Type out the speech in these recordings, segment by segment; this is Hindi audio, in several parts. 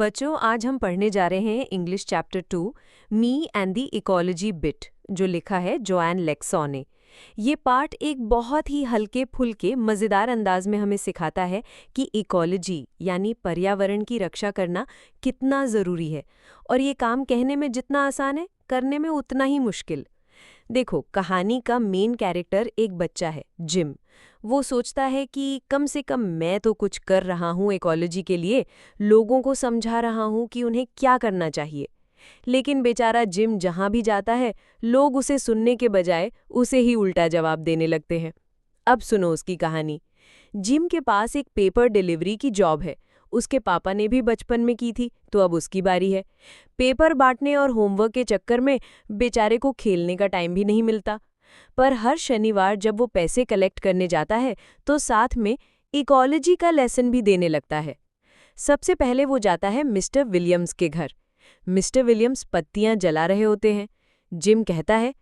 बच्चों आज हम पढ़ने जा रहे हैं English chapter 2 me and the ecology bit जो लिखा है जोएन लेक्सॉ ने। ये पार्ट एक बहुत ही हल्के फुल्के मज़ेदार अंदाज में हमें सिखाता है कि इकोलॉजी यानी पर्यावरण की रक्षा करना कितना ज़रूरी है और ये काम कहने में जितना आसान है करने में उतना ही मुश्किल। देखो, कहानी का मेन कैरेक्टर एक बच्चा है जिम। वो सोचता है कि कम से कम मैं तो कुछ कर रहा हूँ इकोलॉजी के लिए, लोगों को समझा रहा हूँ कि उन्हें क्या करना चाहिए। लेकिन बेचारा जिम जहाँ भी जाता है लोग उसे सुनने के बजाय उसे ही उल्टा जवाब देने लगते हैं। अब सुनो उसकी कहानी। जिम के पास एक पेपर डिलीवरी की जॉब है। उसके पापा ने भी बचपन में की थी तो अब उसकी बारी है। पेपर बांटने और होमवर्क के चक्कर में बेचारे को खेलने का टाइम भी नहीं मिलता। पर हर शनिवार जब वो पैसे कलेक्ट करने जाता है तो साथ में इकोलॉजी का लेसन भी देने लगता है। सबसे पहले वो जाता है मिस्टर विलियम्स के घर। मिस्टर विलियम्स पत्तियां जला रहे होते हैं। जिम कहता है,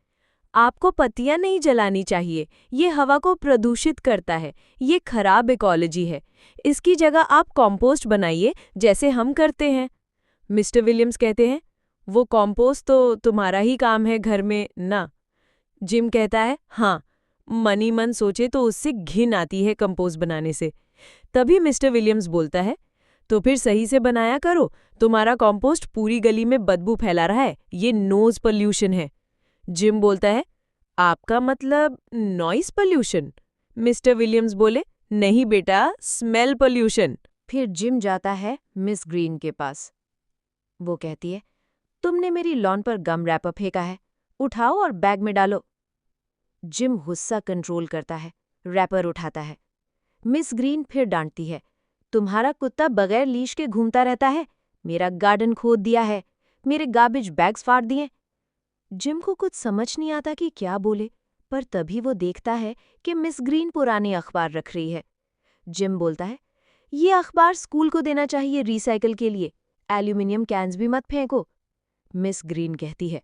आपको पत्तियां नहीं जलानी चाहिए, ये हवा को प्रदूषित करता है, ये खराब इकोलॉजी है। इसकी जगह आप कॉम्पोस्ट बनाइए जैसे हम करते हैं। मिस्टर विलियम्स कहते हैं, वो कॉम्पोस्ट तो तुम्हारा ही काम है घर में ना। जिम कहता है, हाँ, मन ही मन सोचे तो उससे घिन आती है कंपोस्ट बनाने से। तभी मिस्टर विलियम्स बोलता है, तो फिर सही से बनाया करो, तुम्हारा कंपोस्ट पूरी गली में बदबू फैला रहा है, ये नोज पोल्यूशन है। जिम बोलता है, आपका मतलब नॉइस पोल्यूशन? मिस्टर विलियम्स बोले, नहीं बेटा, स्मेल पोल्यूशन। फिर जिम जाता है मिस ग्रीन के पास। वो कहती है, तुमने मेरी लॉन पर गम रैपर फेंका है, उठाओ और बैग में डालो। जिम गुस्सा कंट्रोल करता है, रैपर उठाता है। मिस ग्रीन फिर डांटती है, तुम्हारा कुत्ता बगैर लीश के घूमता रहता है, मेरा गार्डन खोद दिया है, मेरे गार्बेज बैग्स फाड़ दिए। जिम को कुछ समझ नहीं आता कि क्या बोले, पर तभी वो देखता है कि मिस ग्रीन पुराने अखबार रख रही है। जिम बोलता है, ये अखबार स्कूल को देना चाहिए रिसाइकिल के लिए, एल्यूमिनियम कैन्स भी मत फेंको। मिस ग्रीन कहती है,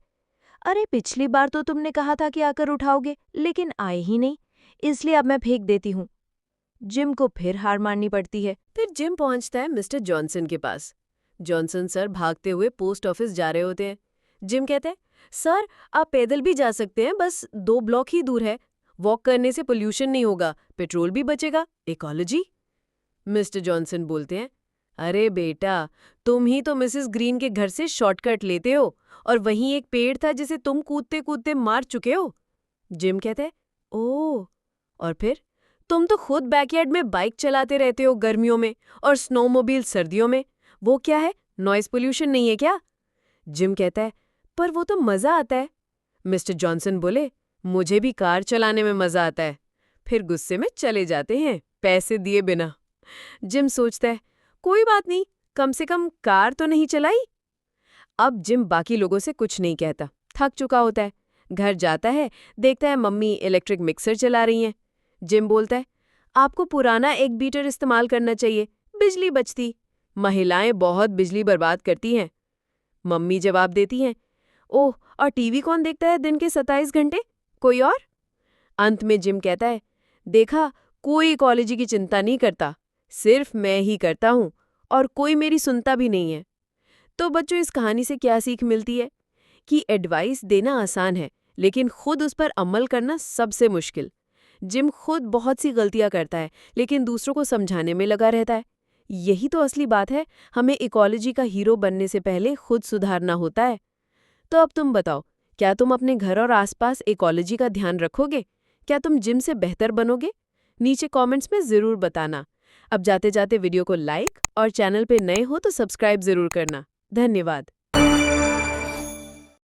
अरे पिछली बार तो तुमने कहा था कि आकर उठाओगे, लेकिन आए ही नहीं, इसलिए अब मैं फेंक देती हूँ। जिम को फिर हार माननी पड़ती है। फिर जिम पहुंचता है मिस्टर जॉनसन के पास। जॉनसन सर भागते हुए पोस्ट ऑफिस जा रहे होते हैं। जिम कहते हैं, सर आप पैदल भी जा सकते हैं, बस 2 ब्लॉक ही दूर है, वॉक करने से पोल्यूशन नहीं होगा, पेट्रोल भी बचेगा, इकोलॉजी। मिस्टर जॉनसन बोलते हैं, अरे बेटा, तुम ही तो मिसेस ग्रीन के घर से शॉर्टकट लेते हो और वहीं एक पेड़ था जिसे तुम कूदते कूदते मार चुके हो। जिम कहते हैं, ओह, और फिर तुम तो खुद बैकयार्ड में बाइक चलाते रहते हो गर्मियों में और स्नोमोबाइल सर्दियों में, वो क्या है, नॉइस पोल्यूशन नहीं है क्या? जिम कहता है, पर वो तो मजा आता है। मिस्टर जॉनसन बोले, मुझे भी कार चलाने में मजा आता है। फिर गुस्से में चले जाते हैं पैसे दिए बिना। जिम सोचता है, कोई बात नहीं, कम से कम कार तो नहीं चलाई। अब जिम बाकी लोगों से कुछ नहीं कहता, थक चुका होता है। घर जाता है, देखता है मम्मी इलेक्ट्रिक मिक्सर चला रही हैं। जिम बोलता है, आपको पुराना एक बीटर इस्तेमाल करना चाहिए, बिजली बचती। महिलाएं बहुत बिजली बर्बाद करती हैं। मम्मी जवाब देती हैं, ओह, और टीवी कौन देखता है दिन के 27 घंटे, कोई और? अंत में जिम कहता है, देखा, कोई इकोलॉजी की चिंता नहीं करता, सिर्फ मैं ही करता हूँ और कोई मेरी सुनता भी नहीं है। तो बच्चों, इस कहानी से क्या सीख मिलती है? कि एडवाइस देना आसान है, लेकिन खुद उस पर अमल करना सबसे मुश्किल। जिम खुद बहुत सी गलतियां करता है, लेकिन दूसरों को समझाने में लगा रहता है। यही तो असली बात है, हमें इकोलॉजी का हीरो बनने से पहले खुद सुधारना होता है। तो अब तुम बताओ, क्या तुम अपने घर और आसपास इकोलॉजी का ध्यान रखोगे? क्या तुम जिम से बेहतर बनोगे? नीचे कमेंट्स में ज़रूर बताना। अब जाते जाते वीडियो को लाइक और चैनल पे नए हो तो सब्सक्राइब ज़रूर करना। धन्यवाद।